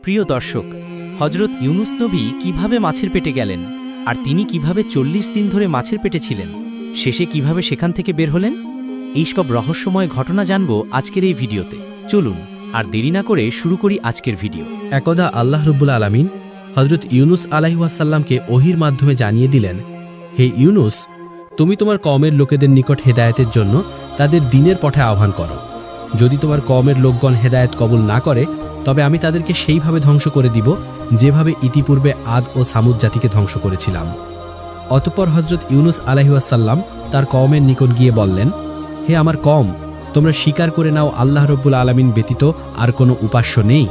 প্রিয় দর্শক, হজরত ইউনুস নবী কিভাবে মাছের পেটে গেলেন, আর তিনি কিভাবে 40 দিন ধরে মাছের পেটে ছিলেন, শেষে কিভাবে সেখান থেকে বের হলেন, এই সব রহস্যময় ঘটনা জানব আজকের এই ভিডিওতে। চলুন আর দেরি না করে শুরু করি আজকের ভিডিও। একদা আল্লাহ রব্বুল আলামিন হজরত ইউনুস আলাইহিসসালামকে ওহির মাধ্যমে জানিয়ে দিলেন, হে ইউনুস, তুমি তোমার কওমের লোকেদের নিকট হেদায়েতের জন্য তাদের দ্বীনের পথে আহ্বান করো। যদি তোমার কওমের লোকগণ হেদায়েত কবুল না করে, তবে আমি তাদেরকে সেইভাবে ধ্বংস করে দিব যেভাবে ইতিপূর্বে আদ ও সামুদ জাতিকে ধ্বংস করেছিলাম। অতঃপর হজরত ইউনুস আলাইহিসসালাম তার কওমের নিকট গিয়ে বললেন, হে আমার কওম, তোমরা স্বীকার করে নাও আল্লাহ রব্বুল আলামিন ব্যতীত আর কোনো উপাস্য নেই।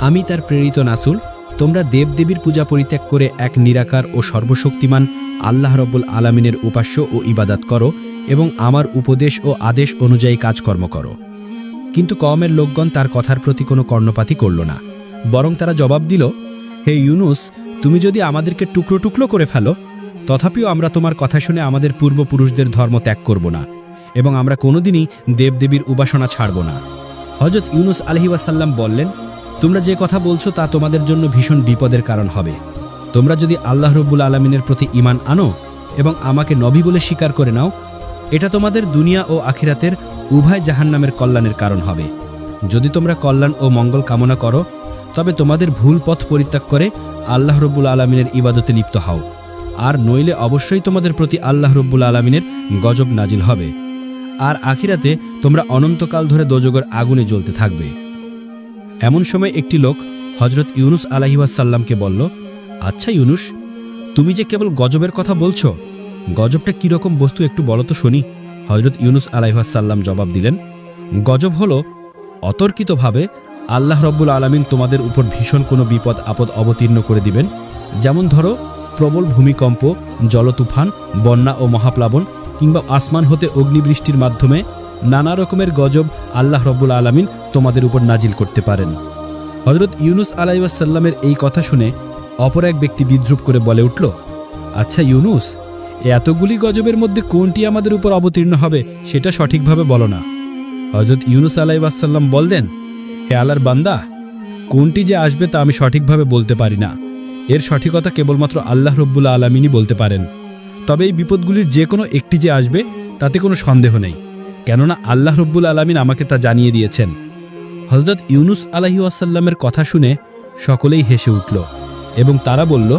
আমি তার প্রেরিত নাসুল। তোমরা দেবদেবীর পূজা পরিত্যাগ করে এক নিরাকার ও সর্বশক্তিমান আল্লাহ রব্বুল আলামিনের উপাস্য ও ইবাদত করো এবং আমার উপদেশ ও আদেশ অনুযায়ী কাজকর্ম করো। কিন্তু কওমের লোকগণ তার কথার প্রতি কোনো কর্ণপাতই করল না, বরং তারা জবাব দিল, হে ইউনুস, তুমি যদি আমাদেরকে টুকরো টুকরো করে ফেলো, তথাপিও আমরা তোমার কথা শুনে আমাদের পূর্বপুরুষদের ধর্ম ত্যাগ করব না এবং আমরা কোনোদিনই দেবদেবীর উপাসনা ছাড়ব না। হজরত ইউনুস আলাইহিসসালাম বললেন, তোমরা যে কথা বলছো তা তোমাদের জন্য ভীষণ বিপদের কারণ হবে। তোমরা যদি আল্লাহ রব্বুল আলামিনের প্রতি ঈমান আনো এবং আমাকে নবী বলে স্বীকার করে নাও, এটা তোমাদের দুনিয়া ও আখিরাতের উভয় জাহান্নামের কল্যাণের কারণ হবে। যদি তোমরা কল্যাণ ও মঙ্গল কামনা করো, তবে তোমাদের ভুল পথ পরিত্যাগ করে আল্লাহ রব্বুল আলামিনের ইবাদতে লিপ্ত হও, আর নইলে অবশ্যই তোমাদের প্রতি আল্লাহ রব্বুল আলামিনের গজব নাজিল হবে, আর আখিরাতে তোমরা অনন্তকাল ধরে দোজগের আগুনে জ্বলতে থাকবে। এমন সময় একটি লোক হজরত ইউনুস আলাইহিসসালামকে বলল, আচ্ছা ইউনুস, তুমি যে কেবল গজবের কথা বলছো, গজবটা কীরকম বস্তু একটু বলো তো শুনি। হজরত ইউনুস আলাইহিসসালাম জবাব দিলেন, গজব হলো অতর্কিতভাবে আল্লাহ রব্বুল আলামিন তোমাদের উপর ভীষণ কোনো বিপদ আপদ অবতীর্ণ করে দিবেন। যেমন ধরো প্রবল ভূমিকম্প, জলতুফান, বন্যা ও মহাপ্লাবন, কিংবা আসমান হতে অগ্নিবৃষ্টির মাধ্যমে নানা রকমের গজব আল্লাহ রব্বুল আলামিন তোমাদের উপর নাজিল করতে পারেন। হজরত ইউনুস আলাইহিসসালামের এই কথা শুনে অপর এক ব্যক্তি বিদ্রূপ করে বলে উঠল, আচ্ছা ইউনুস, এতগুলি গজবের মধ্যে কোনটি আমাদের উপর অবতীর্ণ হবে সেটা সঠিকভাবে বলো না। হজরত ইউনুস আলাইহিসসালাম বললেন, হে আল্লাহর বান্দা, কোনটি যে আসবে তা আমি সঠিকভাবে বলতে পারি না। এর সঠিকতা কেবলমাত্র আল্লাহ রব্বুল আলামিনই বলতে পারেন। তবে এই বিপদগুলির যে কোনো একটি যে আসবে তাতে কোনো সন্দেহ নেই, কেননা আল্লাহ রব্বুল আলামিন আমাকে তা জানিয়ে দিয়েছেন। হজরত ইউনুস আলাইহিসসালামের কথা শুনে সকলেই হেসে উঠল এবং তারা বলল,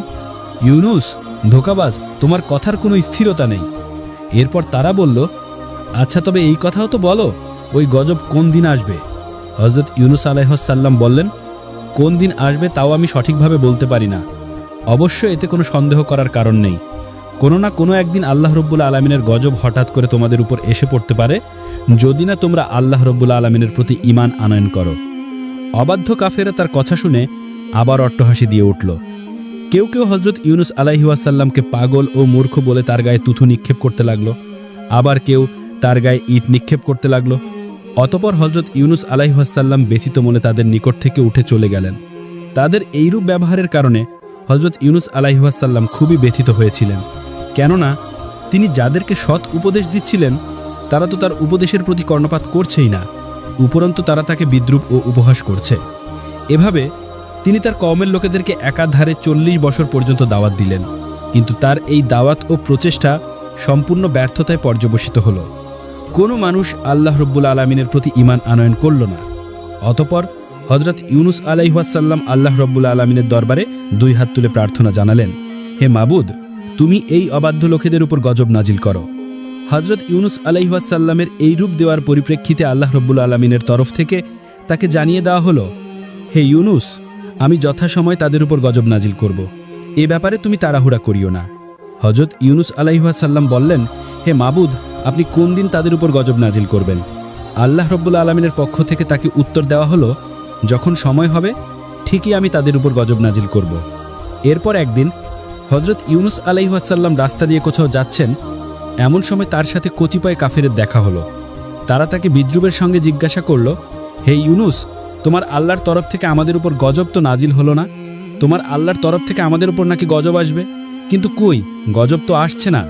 ইউনুস, ধোঁকাবাজ, তোমার কথার কোনো স্থিরতা নেই। এরপর তারা বলল, আচ্ছা তবে এই কথাও তো বলো, ওই গজব কোন দিন আসবে? হজরত ইউনুস আলাইহিসসালাম বললেন, কোন দিন আসবে তাও আমি সঠিকভাবে বলতে পারি না। অবশ্য এতে কোনো সন্দেহ করার কারণ নেই। কোনো না কোনো একদিন আল্লাহ রব্বুল আলামিনের গজব হঠাৎ করে তোমাদের উপর এসে পড়তে পারে, যদি না তোমরা আল্লাহ রব্বুল আলামিনের প্রতি ঈমান আনয়ন করো। অবাধ্য কাফেরা তার কথা শুনে আবার অট্টহাসি দিয়ে উঠল। কেউ কেউ হজরত ইউনুস আলাইহিসসালামকে পাগল ও মূর্খ বলে তার গায়ে তুথু নিক্ষেপ করতে লাগলো, আবার কেউ তার গায়ে ইট নিক্ষেপ করতে লাগলো। অতপর হজরত ইউনুস আলাইহিসসালাম ব্যথিত মনে তাদের নিকট থেকে উঠে চলে গেলেন। তাদের এইরূপ ব্যবহারের কারণে হজরত ইউনুস আলাইহিসসালাম খুবই ব্যথিত হয়েছিলেন, কেননা তিনি যাদেরকে সৎ উপদেশ দিচ্ছিলেন তারা তো তার উপদেশের প্রতি কর্ণপাত করছেই না, উপরন্তু তারা তাকে বিদ্রূপ ও উপহাস করছে। এভাবে তিনি তার কওমের লোকেদেরকে একাধারে 40 বছর পর্যন্ত দাওয়াত দিলেন, কিন্তু তার এই দাওয়াত ও প্রচেষ্টা সম্পূর্ণ ব্যর্থতায় পর্যবসিত হল। কোনো মানুষ আল্লাহ রব্বুল আলামিনের প্রতি ঈমান আনয়ন করল না। অতপর হজরত ইউনুস আলাইহিসসালাম আল্লাহ রব্বুল আলামিনের দরবারে 2 হাত তুলে প্রার্থনা জানালেন, হে মাবুদ, তুমি এই অবাধ্য লোকেদের উপর গজব নাজিল করো। হজরত ইউনুস আলাইহিসসালামের এই রূপ দেওয়ার পরিপ্রেক্ষিতে আল্লাহ রব্বুল আলামিনের তরফ থেকে তাকে জানিয়ে দেওয়া হলো, হে ইউনুস, আমি যথাসময় তাদের উপর গজব নাজিল করব, এ ব্যাপারে তুমি তাড়াহুড়া করিও না। হজরত ইউনুস আলাইহিসসালাম বললেন, হে মাবুদ, আপনি কোন দিন তাদের উপর গজব নাজিল করবেন? আল্লাহ রব্বুল আলামিনের পক্ষ থেকে তাকে উত্তর দেওয়া হলো, যখন সময় হবে ঠিকই আমি তাদের উপর গজব নাজিল করব। এরপর একদিন হজরত ইউনুস আলাইহিসসালাম রাস্তা দিয়ে কোথাও যাচ্ছেন, এমন সময় তার সাথে কতিপয় কাফেরের দেখা হলো। তারা তাকে বিদ্রূপের সঙ্গে জিজ্ঞাসা করল, হে ইউনুস, তোমার আল্লাহর তরফ থেকে আমাদের উপর গজব তো নাজিল হলো না? তোমার আল্লাহর তরফ থেকে আমাদের উপর নাকি গজব আসবে, কিন্তু কই, গজব তো আসছে না।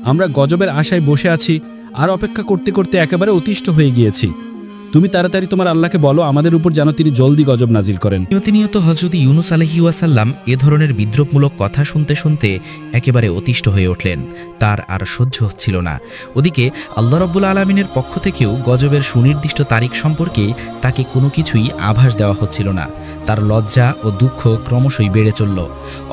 আমরা গজবের আশায় বসে আছি আর অপেক্ষা করতে করতে একেবারে অতিষ্ঠ হয়ে গিয়েছি। তুমি তাড়াতাড়ি তোমার আল্লাহকে বলো আমাদের উপর যেন তিনি জলদি গজব নাজিল করেন। প্রতিনিয়ত হজরত ইউনুস আলাইহি ওয়াসাল্লাম এ ধরনের বিদ্রূপমূলক কথা শুনতে শুনতে একেবারে অতিষ্ঠ হয়ে উঠলেন। তার আর সহ্য হচ্ছিল না। ওদিকে আল্লাহ রাব্বুল আলামিনের পক্ষ থেকেও গজবের সুনির্দিষ্ট তারিখ সম্পর্কে তাকে কোনো কিছুই আভাস দেওয়া হচ্ছিল না। তার লজ্জা ও দুঃখ ক্রমশই বেড়ে চলল।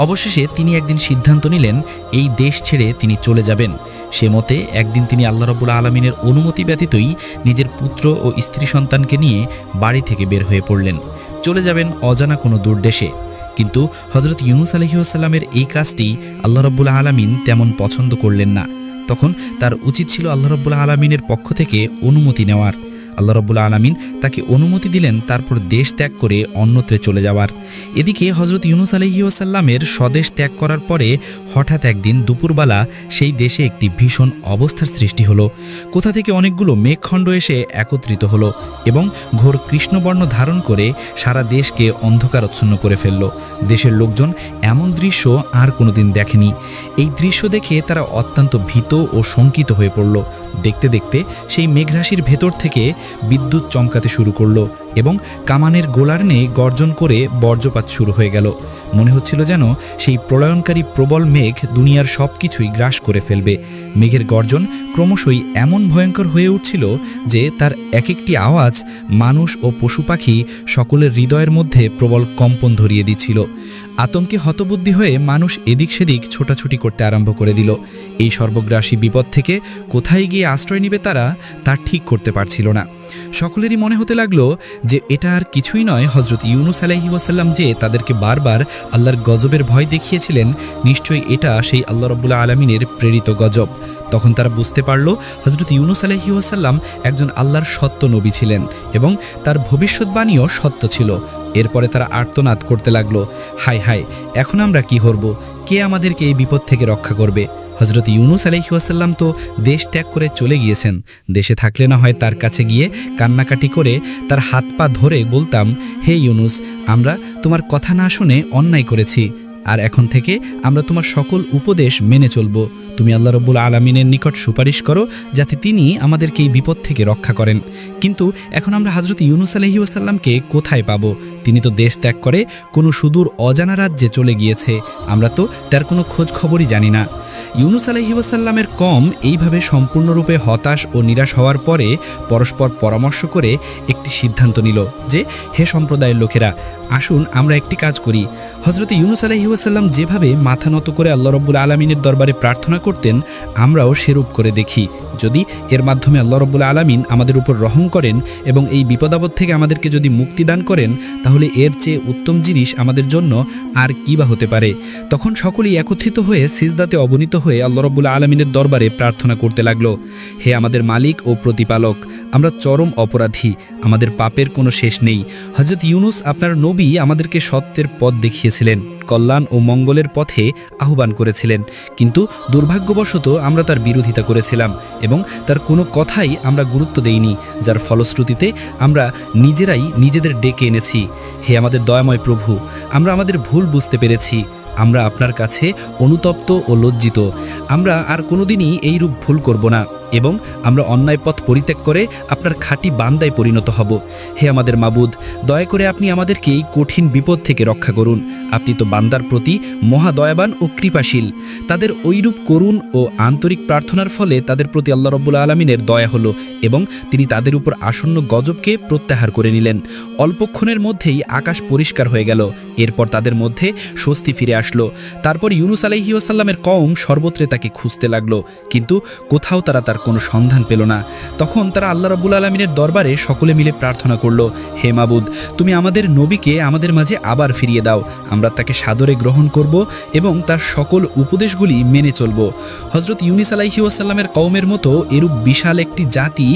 অবশেষে তিনি একদিন সিদ্ধান্ত নিলেন এই দেশ ছেড়ে তিনি চলে যাবেন। সে মতে একদিন তিনি আল্লাহ রাব্বুল আলামিনের অনুমতি ব্যতীতই নিজের পুত্র ও স্ত্রী সন্তানকে নিয়ে বাড়ি থেকে বের হয়ে পড়লেন। চলে যাবেন অজানা কোনো দূর দেশে। কিন্তু হজরত ইউনুস আলাইহিস সালামের এই কাজটি আল্লাহ রাব্বুল আলামিন তেমন পছন্দ করলেন না। তখন তার উচিত ছিল আল্লাহ রাব্বুল আলামিনের পক্ষ থেকে অনুমতি নেওয়ার। আল্লাহ রাব্বুল আলামিন তাকে অনুমতি দিলেন তারপর দেশ ত্যাগ করে অন্যত্রে চলে যাওয়ার। এদিকে হজরত ইউনুস আলাইহিস সালামের স্বদেশ ত্যাগ করার পরে হঠাৎ একদিন দুপুরবেলা সেই দেশে একটি ভীষণ অবস্থার সৃষ্টি হলো। কোথা থেকে অনেকগুলো মেঘখণ্ড এসে একত্রিত হলো এবং ঘোর কৃষ্ণবর্ণ ধারণ করে সারা দেশকে অন্ধকারচ্ছন্ন করে ফেলল। দেশের লোকজন এমন দৃশ্য আর কোনোদিন দেখেনি। এই দৃশ্য দেখে তারা অত্যন্ত ভীত ও শঙ্কিত হয়ে পড়ল। দেখতে দেখতে সেই মেঘরাশির ভেতর থেকে বিদ্যুৎ চমকাতে শুরু করলো এবং কামানের গোলার নিয়ে গর্জন করে বজ্রপাত শুরু হয়ে গেল। মনে হচ্ছিল যেন সেই প্রলয়নকারী প্রবল মেঘ দুনিয়ার সব কিছুই গ্রাস করে ফেলবে। মেঘের গর্জন ক্রমশই এমন ভয়ঙ্কর হয়ে উঠছিল যে তার এক একটি আওয়াজ মানুষ ও পশু পাখি সকলের হৃদয়ের মধ্যে প্রবল কম্পন ধরিয়ে দিচ্ছিল। আতঙ্কে হতবুদ্ধি হয়ে মানুষ এদিক সেদিক ছোটাছুটি করতে আরম্ভ করে দিল। এই সর্বগ্রাসী বিপদ থেকে কোথায় গিয়ে আশ্রয় নেবে তারা তা ঠিক করতে পারছিল না। সকলেরই মনে হতে লাগলো যে এটা আর কিছুই নয়, হজরত ইউনুস আলাইহি ওয়াসাল্লাম যে তাদেরকে বারবার আল্লাহর গজবের ভয় দেখিয়েছিলেন, নিশ্চয়ই এটা সেই আল্লাহ রাব্বুল আলামিনের প্রেরিত গজব। তখন তারা বুঝতে পারল হজরত ইউনুস আলাইহি ওয়াসাল্লাম একজন আল্লাহর সত্য নবী ছিলেন এবং তার ভবিষ্যৎবাণীও সত্য ছিল। এরপরে তারা আর্তনাদ করতে লাগলো, হায় হায়, এখন আমরা কি করব? কে আমাদেরকে এই বিপদ থেকে রক্ষা করবে? হজরত ইউনুস আলাইহি ওয়াসাল্লাম তো দেশ ত্যাগ করে চলে গিয়েছেন। দেশে থাকলে না হয় তার কাছে গিয়ে কান্নাকাটি করে তার হাত পা ধরে বলতাম, হে ইউনুস, আমরা তোমার কথা না শুনে অন্যায় করেছি, আর এখন থেকে আমরা তোমার সকল উপদেশ মেনে চলব। তুমি আল্লাহ রাব্বুল আলামিনের নিকট সুপারিশ করো যাতে তিনি আমাদেরকে এই বিপদ থেকে রক্ষা করেন। কিন্তু এখন আমরা হজরত ইউনুস আলাইহি ওয়াসাল্লামকে কোথায় পাব? তিনি তো দেশ ত্যাগ করে কোনো সুদূর অজানা রাজ্যে চলে গিয়েছে। আমরা তো তার কোনো খোঁজ খবরই জানি না। ইউনুস আলাইহি ওয়াসাল্লামের কওম এইভাবে সম্পূর্ণরূপে হতাশ ও নিরাশ হওয়ার পরে পরস্পর পরামর্শ করে একটি সিদ্ধান্ত নিল যে, হে সম্প্রদায়ের লোকেরা, আসুন আমরা একটি কাজ করি। হজরত ইউনুস আলাইহি ওয়াসাল্লাম যেভাবে মাথা নত করে আল্লাহ রাব্বুল আলামিনের দরবারে প্রার্থনা করতেন, আমরাও সেরূপ করে দেখি। যদি এর মাধ্যমে আল্লাহ রাব্বুল আলামিন আমাদের উপর রহম করেন এবং এই বিপদাপদ থেকে আমাদেরকে যদি মুক্তি দান করেন, তাহলে এর চেয়ে উত্তম জিনিস আমাদের জন্য আর কি বা হতে পারে। তখন সকলেই একত্রিত হয়ে সিজদাতে অবনীত হয়ে আল্লাহ রাব্বুল আলামিনের দরবারে প্রার্থনা করতে লাগলো, হে আমাদের মালিক ও প্রতিপালক, আমরা চরম অপরাধী, আমাদের পাপের কোনো শেষ নেই। হযরত ইউনুস আপনার নবী আমাদেরকে সত্যের পথ দেখিয়েছিলেন, কল্যাণ ও মঙ্গলের পথে আহ্বান করেছিলেন, কিন্তু দুর্ভাগ্যবশত আমরা তার বিরোধিতা করেছিলাম এবং তার কোনো কথাই আমরা গুরুত্ব দেইনি, যার ফলশ্রুতিতে আমরা নিজেরাই নিজেদের ডেকে এনেছি। হে আমাদের দয়াময় প্রভু, আমরা আমাদের ভুল বুঝতে পেরেছি। আমরা আপনার কাছে অনুতপ্ত ও লজ্জিত। আমরা আর কোনোদিনই এই রূপ ভুল করব না এবং আমরা অন্যায় পথ পরিত্যাগ করে আপনার খাঁটি বান্দায় পরিণত হব। হে আমাদের মাবুদ, দয়া করে আপনি আমাদেরকে এই কঠিন বিপদ থেকে রক্ষা করুন। আপনি তো বান্দার প্রতি মহাদয়াবান ও কৃপাশীল। তাদের ঐরূপ করুণ ও আন্তরিক প্রার্থনার ফলে তাদের প্রতি আল্লাহ রাব্বুল আলামিনের দয়া হলো এবং তিনি তাদের উপর আসন্ন গজবকে প্রত্যাহার করে নিলেন। অল্পক্ষণের মধ্যেই আকাশ পরিষ্কার হয়ে গেল। এরপর তাদের মধ্যে স্বস্তি ফিরে আসলো। তারপর ইউনুস আলাইহি ওয়াসাল্লামের কওম সর্বত্রে তাকে খুঁজতে লাগলো, কিন্তু কোথাও তারা তার কোনো সন্ধান পেল না। তখন তারা আল্লাহ রাব্বুল আলামিনের দরবারে সকলে মিলে প্রার্থনা করল, হে মাবুদ, তুমি আমাদের নবীকে আমাদের মাঝে আবার ফিরিয়ে দাও। আমরা তাকে সাদরে গ্রহণ করব এবং তার সকল উপদেশগুলি মেনে চলব। হযরত ইউনুস আলাইহি ওয়াসাল্লামের কওমের মতো এরূপ বিশাল একটি জাতি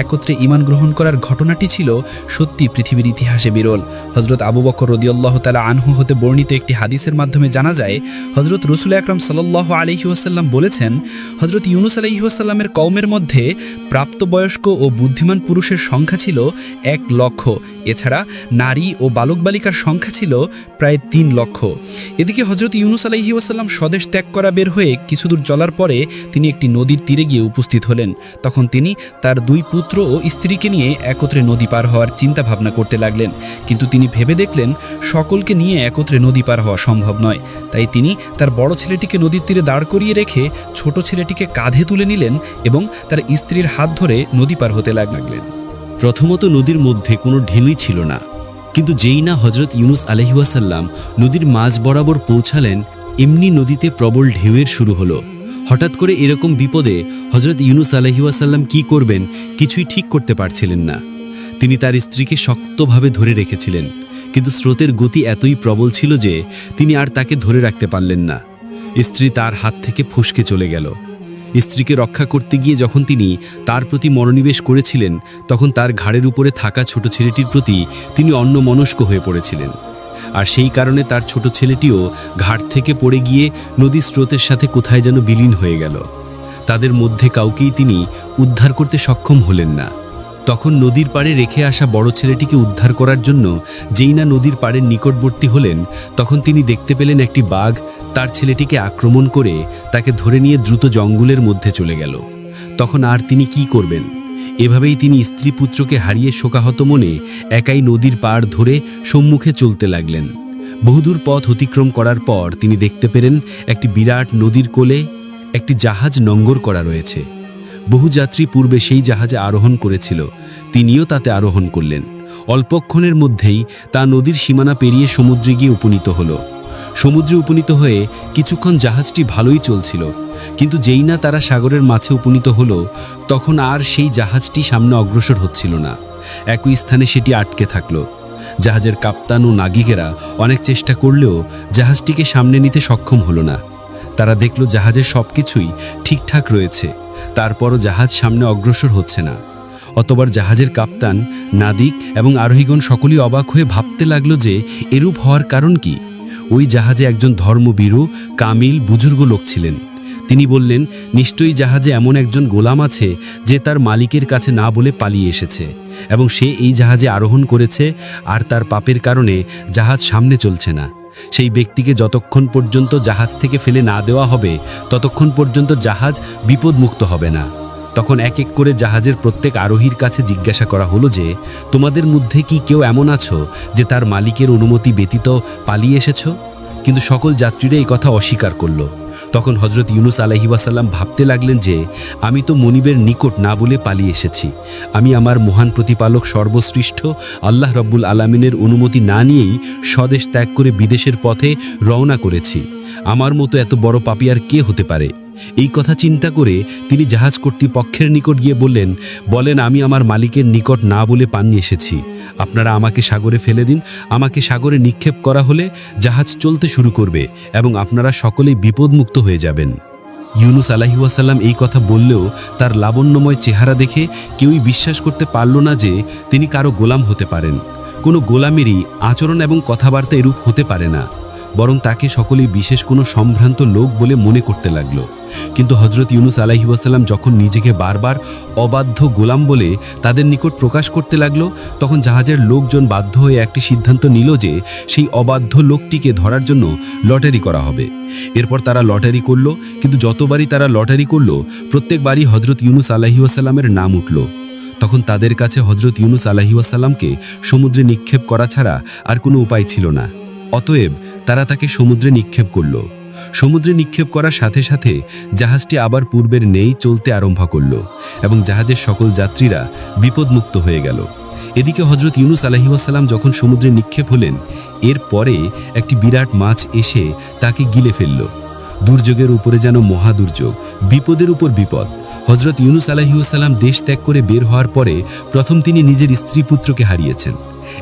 একত্রে ঈমান গ্রহণ করার ঘটনাটি ছিল সত্যি পৃথিবীর ইতিহাসে বিরল। হযরত আবু বকর রাদিয়াল্লাহু তাআলা আনহু হতে বর্ণিত একটি হাদিসের মাধ্যমে জানা যায়, হযরত রাসূল আকরাম সাল্লাল্লাহু আলাইহি ওয়াসাল্লাম বলেছেন, হযরত ইউনুস আলাইহি ওয়াসাল্লামের কওম কওমের মধ্যে প্রাপ্তবয়স্ক ও বুদ্ধিমান পুরুষের সংখ্যা ছিল 1,00,000। এছাড়া নারী ও বালক বালিকার সংখ্যা ছিল প্রায় 3,00,000। এদিকে হজরত ইউনুস আলাইহি ওয়াসাল্লাম স্বদেশ ত্যাগ করা বের হয়ে কিছুদূর চলার পরে তিনি একটি নদীর তীরে গিয়ে উপস্থিত হলেন। তখন তিনি তার 2 পুত্র ও স্ত্রীকে নিয়ে একত্রে নদী পার হওয়ার চিন্তা ভাবনা করতে লাগলেন। কিন্তু তিনি ভেবে দেখলেন সকলকে নিয়ে একত্রে নদী পার হওয়া সম্ভব নয়। তাই তিনি তার বড় ছেলেটিকে নদীর তীরে দাঁড় করিয়ে রেখে ছোট ছেলেটিকে কাঁধে তুলে নিলেন এবং তার স্ত্রীর হাত ধরে নদী পার হতে লাগলেন। প্রথমত নদীর মধ্যে কোনো ঢেউই ছিল না, কিন্তু যেই না হজরত ইউনুস আলাইহি ওয়াসাল্লাম নদীর মাঝ বরাবর পৌঁছালেন, এমনি নদীতে প্রবল ঢেউয়ের শুরু হলো। হঠাৎ করে এরকম বিপদে হজরত ইউনুস আলাইহি ওয়াসাল্লাম কী করবেন কিছুই ঠিক করতে পারছিলেন না। তিনি তার স্ত্রীকে শক্তভাবে ধরে রেখেছিলেন, কিন্তু স্রোতের গতি এতই প্রবল ছিল যে তিনি আর তাকে ধরে রাখতে পারলেন না। স্ত্রী তার হাত থেকে ফসকে চলে গেল। স্ত্রীকে রক্ষা করতে গিয়ে যখন তিনি তার প্রতি মনোনিবেশ করেছিলেন, তখন তার ঘাড়ের উপরে থাকা ছোট ছেলেটির প্রতি তিনি অন্যমনস্ক হয়ে পড়েছিলেন। আর সেই কারণে তার ছোট ছেলেটিও ঘাট থেকে পড়ে গিয়ে নদীর স্রোতের সাথে কোথায় যেন বিলীন হয়ে গেল। তাদের মধ্যে কাউকেই তিনি উদ্ধার করতে সক্ষম হলেন না। তখন নদীর পাড়ে রেখে আসা বড় ছেলেটিকে উদ্ধার করার জন্য যেই না নদীর পাড়ের নিকটবর্তী হলেন, তখন তিনি দেখতে পেলেন একটি বাঘ তার ছেলেটিকে আক্রমণ করে তাকে ধরে নিয়ে দ্রুত জঙ্গলের মধ্যে চলে গেল। তখন আর তিনি কি করবেন? এভাবেই তিনি স্ত্রী পুত্রকে হারিয়ে শোকাহত মনে একাই নদীর পাড় ধরে সম্মুখে চলতে লাগলেন। বহুদূর পথ অতিক্রম করার পর তিনি দেখতে পেলেন একটি বিরাট নদীর কোলে একটি জাহাজ নোঙর করা রয়েছে। বহু যাত্রী পূর্বে সেই জাহাজে আরোহণ করেছিল, তিনিও তাতে আরোহণ করলেন। অল্পক্ষণের মধ্যেই তা নদীর সীমানা পেরিয়ে সমুদ্রে গিয়ে উপনীত হলো। সমুদ্রে উপনীত হয়ে কিছুক্ষণ জাহাজটি ভালোই চলছিল, কিন্তু যেই না তারা সাগরের মাঝে উপনীত হলো, তখন আর সেই জাহাজটি সামনে অগ্রসর হচ্ছিল না। একই স্থানে সেটি আটকে থাকলো। জাহাজের কাপ্তান ও নাবিকেরা অনেক চেষ্টা করলেও জাহাজটিকে সামনে নিতে সক্ষম হলো না। তারা দেখল জাহাজের সব কিছুই ঠিকঠাক রয়েছে, তারপরও জাহাজ সামনে অগ্রসর হচ্ছে না। অতবার জাহাজের কাপ্তান, নাবিক এবং আরোহীগণ সকলেই অবাক হয়ে ভাবতে লাগলো যে এরূপ হওয়ার কারণ কি। ওই জাহাজে একজন ধর্মবীরু কামিল বুজুর্গ লোক ছিলেন। তিনি বললেন, নিশ্চয়ই জাহাজে এমন একজন গোলাম আছে যে তার মালিকের কাছে না বলে পালিয়ে এসেছে এবং সে এই জাহাজে আরোহণ করেছে, আর তার পাপের কারণে জাহাজ সামনে চলছে না। সেই ব্যক্তিকে যতক্ষণ পর্যন্ত জাহাজ থেকে ফেলে না দেওয়া হবে, ততক্ষণ পর্যন্ত জাহাজ বিপদমুক্ত হবে না। তখন এক এক করে জাহাজের প্রত্যেক আরোহীর কাছে জিজ্ঞাসা করা হলো যে, তোমাদের মধ্যে কি কেউ এমন আছো যে তার মালিকের অনুমতি ব্যতীত পালিয়ে এসেছো? কিন্তু সকল যাত্রীরা এই কথা অস্বীকার করল। তখন হজরত ইউনুস আলাইহি ওয়াসাল্লাম ভাবতে লাগলেন যে, আমি তো মনিবের নিকট না বলে পালিয়ে এসেছি। আমি আমার মহান প্রতিপালক সর্বশ্রেষ্ঠ আল্লাহ রব্বুল আলামিনের অনুমতি না নিয়েই স্বদেশ ত্যাগ করে বিদেশের পথে রওনা করেছি। আমার মতো এত বড় পাপী আর কে হতে পারে? এই কথা চিন্তা করে তিনি জাহাজ কর্তৃপক্ষের নিকট গিয়ে বলেন, আমি আমার মালিকের নিকট না বলে পানি এসেছি। আপনারা আমাকে সাগরে ফেলে দিন। আমাকে সাগরে নিক্ষেপ করা হলে জাহাজ চলতে শুরু করবে এবং আপনারা সকলেই বিপদমুক্ত হয়ে যাবেন। ইউনুস আলাইহি ওয়াসাল্লাম এই কথা বললেও তার লাবণ্যময় চেহারা দেখে কেউই বিশ্বাস করতে পারল না যে তিনি কারো গোলাম হতে পারেন। কোনো গোলামেরই আচরণ এবং কথাবার্তা এরূপ হতে পারে না, বরং তাকে সকলেই বিশেষ কোনো সম্ভ্রান্ত লোক বলে মনে করতে লাগলো। কিন্তু হজরত ইউনুস আলাইহি ওয়াসাল্লাম যখন নিজেকে বারবার অবাধ্য গোলাম বলে তাদের নিকট প্রকাশ করতে লাগলো, তখন জাহাজের লোকজন বাধ্য হয়ে একটি সিদ্ধান্ত নিল যে সেই অবাধ্য লোকটিকে ধরার জন্য লটারি করা হবে। এরপর তারা লটারি করলো, কিন্তু যতবারই তারা লটারি করলো, প্রত্যেকবারই হজরত ইউনুস আলাইহি ওয়াসাল্লামের নাম উঠল। তখন তাদের কাছে হজরত ইউনুস আলাইহি ওয়াসাল্লামকে সমুদ্রে নিক্ষেপ করা ছাড়া আর কোনো উপায় ছিল না। অতএব তারা তাকে সমুদ্রে নিক্ষেপ করল। সমুদ্রে নিক্ষেপ করার সাথে সাথে জাহাজটি আবার পূর্বের নেই চলতে আরম্ভ করল এবং জাহাজের সকল যাত্রীরা বিপদমুক্ত হয়ে গেল। এদিকে হজরত ইউনুস আলাইহি ওয়াসাল্লাম যখন সমুদ্রে নিক্ষেপ হলেন, এর পরে একটি বিরাট মাছ এসে তাকে গিলে ফেলল। দুর্যোগের উপরে যেন মহাদুর্যোগ, বিপদের উপর বিপদ। হজরত ইউনুস আলাইহি ওয়াসাল্লাম দেশ ত্যাগ করে বের হওয়ার পরে প্রথম তিনি নিজের স্ত্রী পুত্রকে হারিয়েছেন।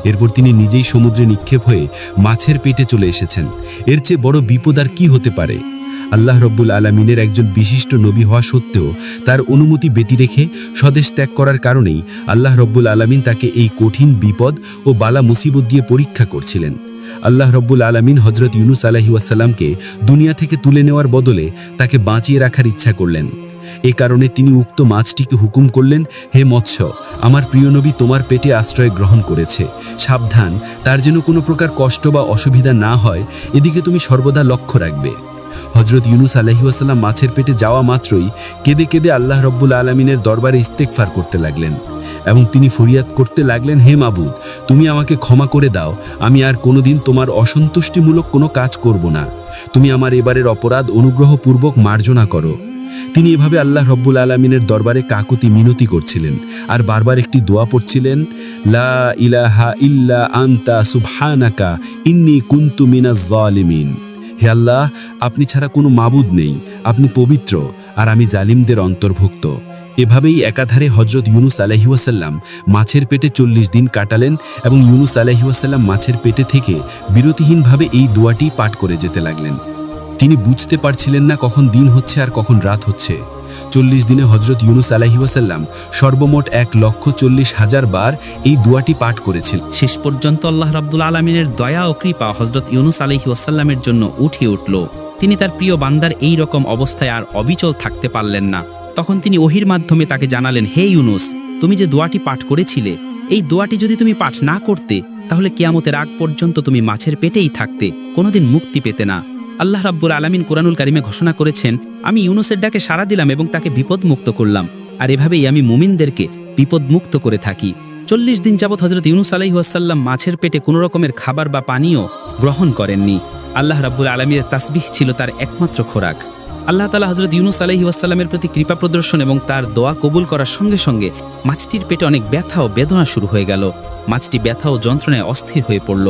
এরপর তিনি নিজেই সমুদ্রে নিক্ষেপ হয়ে মাছের পেটে চলে এসেছেন। এর চেয়ে বড় বিপদ আর কি হতে পারে? আল্লাহ রব্বুল আলামিনের একজন বিশিষ্ট নবী হওয়া সত্ত্বেও তার অনুমতি ব্যতি রেখে স্বদেশ ত্যাগ করার কারণেই আল্লাহ রব্বুল আলামিন তাকে এই কঠিন বিপদ ও বালা মুসিবত দিয়ে পরীক্ষা করছিলেন। আল্লাহ রব্বুল আলামিন হজরত ইউনুস আলাইহি ওয়াসাল্লামকে দুনিয়া থেকে তুলে নেওয়ার বদলে তাকে বাঁচিয়ে রাখার ইচ্ছা করলেন। এ কারণে তিনি উক্ত মাছটিকে হুকুম করলেন, হে মৎস্য, আমার প্রিয় নবী তোমার পেটে আশ্রয় গ্রহণ করেছে, সাবধান, তার যেন কোনো প্রকার কষ্ট বা অসুবিধা না হয়, এদিকে তুমি সর্বদা লক্ষ্য রাখবে। হজরত ইউনুস আলাইহিস সালাম মাছের পেটে যাওয়া মাত্রই কেঁদে কেঁদে আল্লাহ রব্বুল আলামিনের দরবারে ইস্তেগফার করতে লাগলেন এবং তিনি ফরিয়াদ করতে লাগলেন, হে মাবুদ, তুমি আমাকে ক্ষমা করে দাও, আমি আর কোনোদিন তোমার অসন্তুষ্টিমূলক কোনো কাজ করব না, তুমি আমার এবারের অপরাধ অনুগ্রহপূর্বক মার্জনা করো। তিনি এভাবে আল্লাহ রব্বুল আলামিনের দরবারে কাকুতি মিনতি করছিলেন আর বারবার একটি দোয়া পড়ছিলেন, লা ইলাহা ইল্লা আনতা সুবহানাকা ইন্নী কুনতু মিনাজ জালিমিন। হে আল্লাহ, আপনি ছাড়া কোনো মাবুদ নেই, আপনি পবিত্র আর আমি জালিমদের অন্তর্ভুক্ত। এভাবেই একাধারে হজরত ইউনুস আলাইহিস সালাম মাছের পেটে 40 দিন কাটালেন এবং ইউনুস আলাইহিস সালাম মাছের পেটে থেকে বিরতিহীনভাবে এই দোয়াটি পাঠ করে যেতে লাগলেন। তিনি বুঝতে পারছিলেন না কখন দিন হচ্ছে আর কখন রাত হচ্ছে। 40 দিনে হজরত ইউনুস আলাইহিস সালাম সর্বমোট 1,40,000 বার এই দোয়াটি পাঠ করেছিল। শেষ পর্যন্ত আল্লাহ রাব্বুল আলামিনের দয়া ও কৃপা হজরত ইউনুস আলাইহিস সালামের জন্য উঠে উঠল। তিনি তার প্রিয় বান্দার এই রকম অবস্থায় আর অবিচল থাকতে পারলেন না। তখন তিনি ওহির মাধ্যমে তাকে জানালেন, হে ইউনুস, তুমি যে দোয়াটি পাঠ করেছিলে, এই দোয়াটি যদি তুমি পাঠ না করতে তাহলে কিয়ামতের আগ পর্যন্ত তুমি মাছের পেটেই থাকতে, কোনোদিন মুক্তি পেতে না। আল্লাহ রাব্বুল আলামিন কুরআনুল কারিমে ঘোষণা করেছেন, আমি ইউনুসের ডাকে সাড়া দিলাম এবং তাকে বিপদমুক্ত করলাম, আর এভাবেই আমি মুমিনদেরকে বিপদমুক্ত করে থাকি। 40 দিন যাবৎ হজরত ইউনুস আলাইহিস সালাম মাছের পেটে কোনো রকমের খাবার বা পানীয় গ্রহণ করেননি। আল্লাহ রাব্বুল আলামিনের তাসবিহ ছিল তার একমাত্র খোরাক। আল্লাহ তাআলা হজরত ইউনুস আলাইহিস সালামের প্রতি কৃপা প্রদর্শন এবং তার দোয়া কবুল করার সঙ্গে সঙ্গে মাছটির পেটে অনেক ব্যথা ও বেদনা শুরু হয়ে গেল। মাছটি ব্যথা ও যন্ত্রণায় অস্থির হয়ে পড়ল।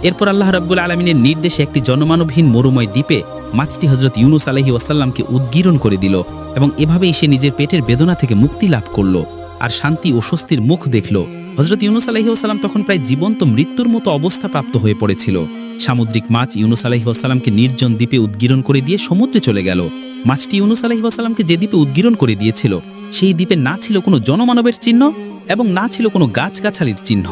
এরপর আল্লাহ রাব্বুল আলামিনের নির্দেশে একটি জনমানবহীন মরুময় দ্বীপে মাছটি হজরত ইউনুস আলাইহিস সালামকে উদ্গীরণ করে দিল এবং এভাবেই সে নিজের পেটের বেদনা থেকে মুক্তি লাভ করল আর শান্তি ও স্বস্তির মুখ দেখল। হজরত ইউনুস আলাইহিস সালাম তখন প্রায় জীবন্ত মৃত্যুর মতো অবস্থা প্রাপ্ত হয়ে পড়েছিল। সামুদ্রিক মাছ ইউনুস আলাইহিস সালামকে নির্জন দ্বীপে উদ্গীরণ করে দিয়ে সমুদ্রে চলে গেল। মাছটি ইউনুস আলাইহিস সালামকে যে দ্বীপে উদ্গীরণ করে দিয়েছিল সেই দ্বীপে না ছিল কোনো জনমানবের চিহ্ন এবং না ছিল কোনো গাছগাছালির চিহ্ন।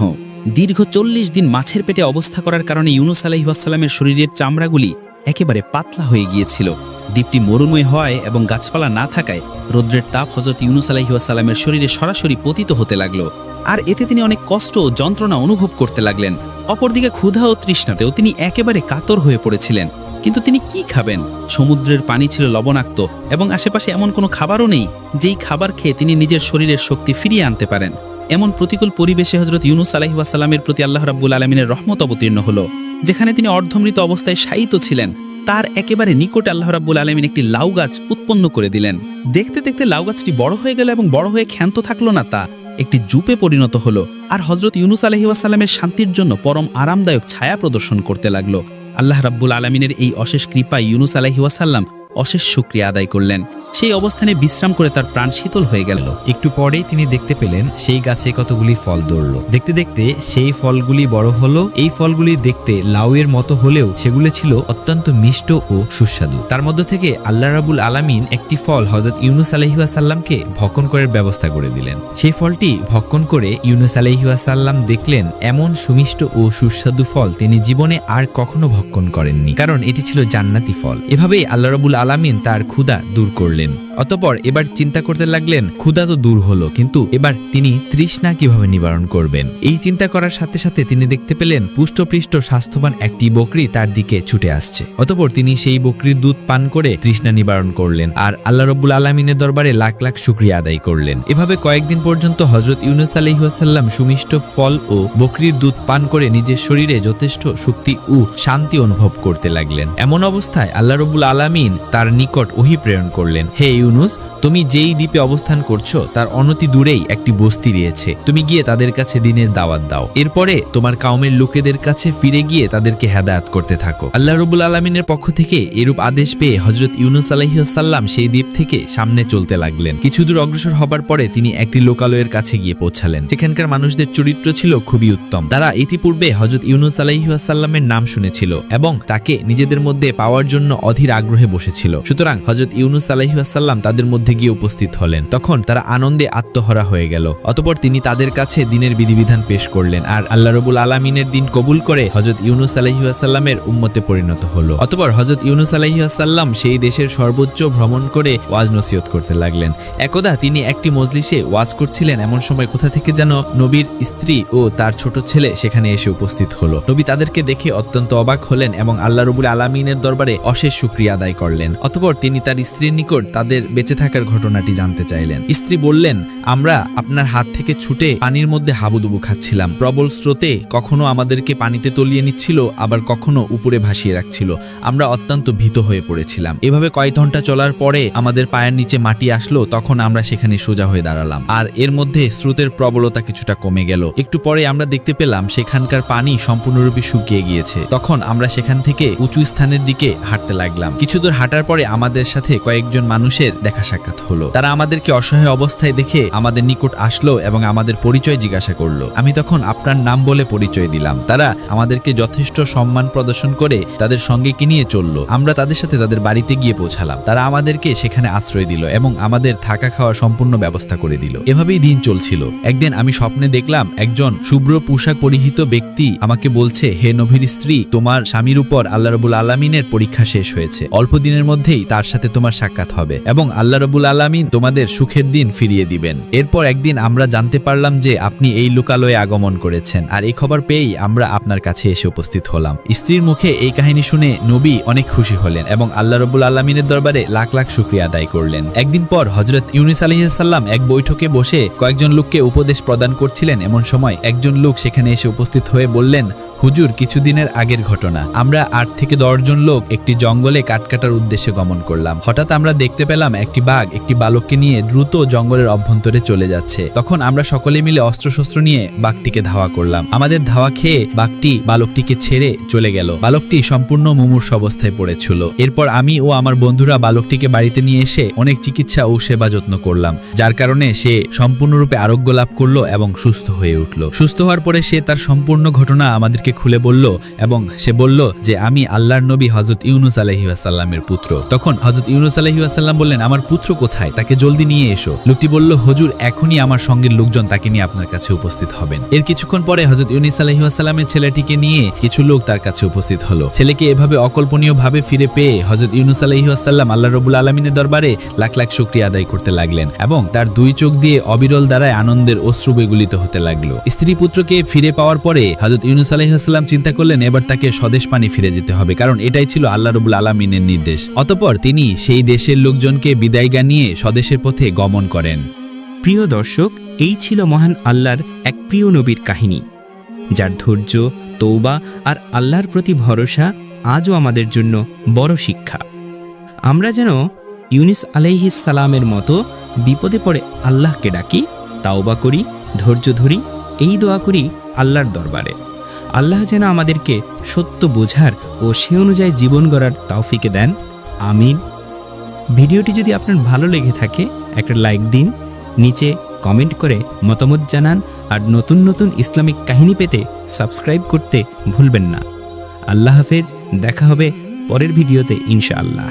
দীর্ঘ 40 দিন মাছের পেটে অবস্থা করার কারণে ইউনুস আলাইহিস সালামের শরীরের চামড়াগুলি একেবারে পাতলা হয়ে গিয়েছিল। দ্বীপটি মরুময় হয় এবং গাছপালা না থাকায় রৌদ্রের তাপ হযরত ইউনুস আলাইহিস সালামের শরীরে সরাসরি পতিত হতে লাগলো, আর এতে তিনি অনেক কষ্ট ও যন্ত্রণা অনুভব করতে লাগলেন। অপরদিকে ক্ষুধা ও তৃষ্ণাতেও তিনি একেবারে কাতর হয়ে পড়েছিলেন। কিন্তু তিনি কি খাবেন? সমুদ্রের পানি ছিল লবণাক্ত এবং আশেপাশে এমন কোনো খাবারও নেই যেই খাবার খেয়ে তিনি নিজের শরীরের শক্তি ফিরিয়ে আনতে পারেন। এমন প্রতিকূল পরিবেশে হযরত ইউনুস আলাইহিস সালামের প্রতি আল্লাহ রাব্বুল আলামিনের রহমত অবতীর্ণ হলো। যেখানে তিনি অর্ধমৃত অবস্থায় শায়িত ছিলেন তার একেবারে নিকটে আল্লাহ রাব্বুল আলামিন একটি লাউ গাছ উৎপন্ন করে দিলেন। দেখতে দেখতে লাউ গাছটি বড় হয়ে গেল এবং বড় হয়ে ক্ষান্ত থাকলো না, তা একটি জুপে পরিণত হলো আর হযরত ইউনুস আলাইহিস সালামের শান্তির জন্য পরম আরামদায়ক ছায়া প্রদর্শন করতে লাগলো। আল্লাহ রাব্বুল আলামিনের এই অশেষ কৃপায় ইউনুস আলাইহিস সালাম অশেষ শুকরিয়া আদায় করলেন। সেই অবস্থানে বিশ্রাম করে তার প্রাণ শীতল হয়ে গেল। একটু পরেই তিনি দেখতে পেলেন সেই গাছে কতগুলি ফল ধরল। দেখতে দেখতে সেই ফলগুলি বড় হলো। এই ফলগুলি দেখতে লাউয়ের মতো হলেও সেগুলো ছিল অত্যন্ত মিষ্ট ও সুস্বাদু। তার মধ্য থেকে আল্লাহ রাব্বুল আলামিন একটি ফল হযরত ইউনুস আলাইহিস সালামকে ভক্ষণ করার ব্যবস্থা করে দিলেন। সেই ফলটি ভক্ষণ করে ইউনুস আলাইহিস সালাম দেখলেন এমন সুমিষ্ট ও সুস্বাদু ফল তিনি জীবনে আর কখনো ভক্ষণ করেননি, কারণ এটি ছিল জান্নাতি ফল। এভাবেই আল্লাহ রাব্বুল আলামিন তার ক্ষুধা দূর করলেন। অতঃপর এবার চিন্তা করতে লাগলেন, ক্ষুধা তো দূর হলো, কিন্তু এবার তিনি তৃষ্ণা কিভাবে নিবারণ করবেন। এই চিন্তা করার সাথে সাথে তিনি দেখতে পেলেন পুষ্টপৃষ্ট স্বাস্থ্যবান একটি বকরি তার দিকে ছুটে আসছে। অতঃপর তিনি সেই বকরির দুধ পান করে তৃষ্ণা নিবারণ করলেন আর আল্লাহ রাব্বুল আলামিনের দরবারে লাখ লাখ শুকরিয়া আদায় করলেন। এভাবে কয়েকদিন পর্যন্ত হযরত ইউনুস আলাইহিস সালাম সুমিষ্ট ফল ও বকরির দুধ পান করে নিজের শরীরে যথেষ্ট শক্তি ও শান্তি অনুভব করতে লাগলেন। এমন অবস্থায় আল্লাহ রাব্বুল আলামিন তার নিকট ওহী প্রেরণ করলেন, হে ইউনুস, তুমি যেই দ্বীপে অবস্থান করছো তার অনতি দূরেই একটি বস্তি রয়েছে, তুমি গিয়ে তাদের কাছে দ্বীনের দাওয়াত দাও। এরপরে তোমার কওমের লোকেদের কাছে ফিরে গিয়ে তাদেরকে হেদায়েত করতে থাকো। আল্লাহ রাব্বুল আলামিনের পক্ষ থেকে এরূপ আদেশ পেয়ে হযরত ইউনুস আলাইহিস সালাম সেই দ্বীপ থেকে সামনে চলতে লাগলেন। কিছু দূর অগ্রসর হবার পরে তিনি একটি লোকালয়ের কাছে গিয়ে পৌঁছালেন। সেখানকার মানুষদের চরিত্র ছিল খুবই উত্তম। তারা ইতিপূর্বে হযরত ইউনুস আলাইহিস সালামের নাম শুনেছিল এবং তাকে নিজেদের মধ্যে পাওয়ার জন্য অধীর আগ্রহে বসেছিল। সুতরাং হযরত ইউনুস আলাইহিস সালাম সাল্লাম তাদের মধ্যে গিয়ে উপস্থিত হলেন। তখন তারা আনন্দে আত্মহারা হয়ে গেল। অতঃপর তিনি তাদের কাছে দিনের বিধিবিধান পেশ করলেন আর আল্লাহ রাব্বুল আলামিনের দিন কবুল করে হযরত ইউনুস আলাইহিস সালামের উম্মতে পরিণত হলো। অতঃপর হযরত ইউনুস আলাইহিস সালাম সেই দেশের সর্বোচ্চ ভ্রমণ করে ওয়াজ নসিহত করতে লাগলেন। একদা তিনি একটি মজলিসে ওয়াজ করছিলেন, এমন সময় কোথা থেকে যেন নবীর স্ত্রী ও তার ছোট ছেলে সেখানে এসে উপস্থিত হলো। নবী তাদেরকে দেখে অত্যন্ত অবাক হলেন এবং আল্লাহ রাব্বুল আলামিনের দরবারে অশেষ শুকরিয়া আদায় করলেন। অতঃপর তিনি তার স্ত্রীর নিকট তাদের বেঁচে থাকার ঘটনাটি জানতে চাইলেন। স্ত্রী বললেন, আমরা আপনার হাত থেকে ছুটে পানির মধ্যে হাবুডুবু খাচ্ছিলাম। প্রবল স্রোতে কখনো আমাদেরকে পানিতে তলিয়ে নিচ্ছিল, আবার কখনো উপরে ভাসিয়ে রাখছিল। আমরা অত্যন্ত ভীত হয়ে পড়েছিলাম। এভাবে কয়েক ঘন্টা চলার পরে আমাদের পায়ের নিচে মাটি আসলো, তখন আমরা সেখানে সোজা হয়ে দাঁড়ালাম আর এর মধ্যে স্রোতের প্রবলতা কিছুটা কমে গেল। একটু পরে আমরা দেখতে পেলাম সেখানকার পানি সম্পূর্ণরূপে শুকিয়ে গিয়েছে। তখন আমরা সেখান থেকে উঁচু স্থানের দিকে হাঁটতে লাগলাম। কিছু দূর হাঁটার পরে আমাদের সাথে কয়েকজন মানুষের দেখা সাক্ষাৎ হলো। তারা আমাদেরকে অসহায় অবস্থায় দেখে আমাদের নিকট আসলো এবং আমাদের পরিচয় জিজ্ঞাসা করলো। আমি তখন আপনার নাম বলে পরিচয় দিলাম। তারা আমাদেরকে যথেষ্ট সম্মান প্রদর্শন করে তাদের সঙ্গে নিয়ে চললো। আমরা তাদের সাথে তাদের বাড়িতে গিয়ে পৌঁছালাম। তারা আমাদেরকে সেখানে আশ্রয় দিল এবং আমাদের থাকা খাওয়ার সম্পূর্ণ ব্যবস্থা করে দিল। এভাবেই দিন চলছিল। একদিন আমি স্বপ্নে দেখলাম একজন শুভ্র পোশাক পরিহিত ব্যক্তি আমাকে বলছে, হে নবীর স্ত্রী, তোমার স্বামীর উপর আল্লাহ রাব্বুল আলামিনের পরীক্ষা শেষ হয়েছে। অল্প দিনের মধ্যেই তার সাথে তোমার সাক্ষাৎ হবে এবং আল্লাহ রাব্বুল আলামিন তোমাদের সুখের দিন ফিরিয়ে দিবেন। এরপর একদিন আমরা জানতে পারলাম যে আপনি এই লোকালয়ে আগমন করেছেন, আর এই খবর পেয়েই আমরা আপনার কাছে এসে উপস্থিত হলাম। স্ত্রীর মুখে এই কাহিনী শুনে নবী অনেক খুশি হলেন এবং আল্লাহ রাব্বুল আলামিনের দরবারে লাখ লাখ শুকরিয়া আদায় করলেন। একদিন পর হযরত ইউনুস আলাইহিস সালাম এক বৈঠকে বসে কয়েকজন লোককে উপদেশ প্রদান করছিলেন। এমন সময় একজন লোক সেখানে এসে উপস্থিত হয়ে বললেন, হুজুর, কিছুদিনের আগের ঘটনা। আমরা 8 থেকে 10 জন লোক একটি জঙ্গলে কাঠ কাটার উদ্দেশ্যে গমন করলাম। হঠাৎ আমরা দেখতে পেলাম একটি বাঘ একটি বালককে নিয়ে দ্রুত জঙ্গলের অভ্যন্তরে চলে যাচ্ছে। তখন আমরা সকলে মিলে অস্ত্রশস্ত্র নিয়ে বাঘটিকে ধাওয়া করলাম। আমাদের ধাওয়া খেয়ে বাঘটি বালকটিকে ছেড়ে চলে গেল। বালকটি সম্পূর্ণ মুমূর্ষ অবস্থায় পড়েছিল। এরপর আমি ও আমার বন্ধুরা বালকটিকে বাড়িতে নিয়ে এসে অনেক চিকিৎসা ও সেবা যত্ন করলাম, যার কারণে সে সম্পূর্ণরূপে আরোগ্য লাভ করলো এবং সুস্থ হয়ে উঠল। সুস্থ হওয়ার পরে সে তার সম্পূর্ণ ঘটনা আমাদেরকে খুলে বলল এবং সে বলল যে আমি আল্লাহর নবী হযরত ইউনুস আলাইহিস সালামের পুত্র। তখন হযরত ইউনুস আলাইহিস সালাম বললেন, আমার পুত্র কোথায়? তাকে জলদি নিয়ে এসো। লোকটি বলল, হুজুর, এখনই আমার সঙ্গের লোকজন তাকে নিয়ে আপনার কাছে উপস্থিত হবেন। এর কিছুক্ষণ পরে হযরত ইউনুস আলাইহিস সালামের ছেলেটিকে নিয়ে কিছু লোক তার কাছে উপস্থিত হলো। ছেলেকে এভাবে অকল্পনীয়ভাবে ফিরে পেয়ে হযরত ইউনুস আলাইহিস সালাম আল্লাহ রাব্বুল আলামিনের দরবারে লাখ লাখ শুকরিয়া আদায় করতে লাগলেন এবং তার দুই চোখ দিয়ে অবিরল দ্বারায় আনন্দের অশ্রু বেগলিত হতে লাগলো। স্ত্রী পুত্রকে ফিরে পাওয়ার পরে হযরত ইউনুস আলাইহিস সালাম চিন্তা করলেন এবার তাকে স্বদেশ পানি ফিরে যেতে হবে, কারণ এটাই ছিল আল্লাহ রাব্বুল আলামিনের নির্দেশ। অতঃপর তিনি সেই দেশের লোকজনকে বিদায় জানিয়ে স্বদেশের পথে গমন করেন। প্রিয় দর্শক, এই ছিল মহান আল্লাহর এক প্রিয় নবীর কাহিনী, যার ধৈর্য, তওবা আর আল্লাহর প্রতি ভরসা আজও আমাদের জন্য বড় শিক্ষা। আমরা যেন ইউনুস আলাইহিস সালামের মতো বিপদে পড়ে আল্লাহকে ডাকি, তাওবা করি, ধৈর্য ধরি, এই দোয়া করি আল্লাহর দরবারে। আল্লাহ যেন আমাদেরকে সত্য বোঝার ও সে অনুযায়ী জীবন গড়ার তৌফিক দেন। আমিন। ভিডিওটি যদি আপনার ভালো লেগে থাকে একটা লাইক দিন, নিচে কমেন্ট করে মতামত জানান আর নতুন নতুন ইসলামিক কাহিনী পেতে সাবস্ক্রাইব করতে ভুলবেন না। আল্লাহ হাফেজ, দেখা হবে পরের ভিডিওতে ইনশাআল্লাহ।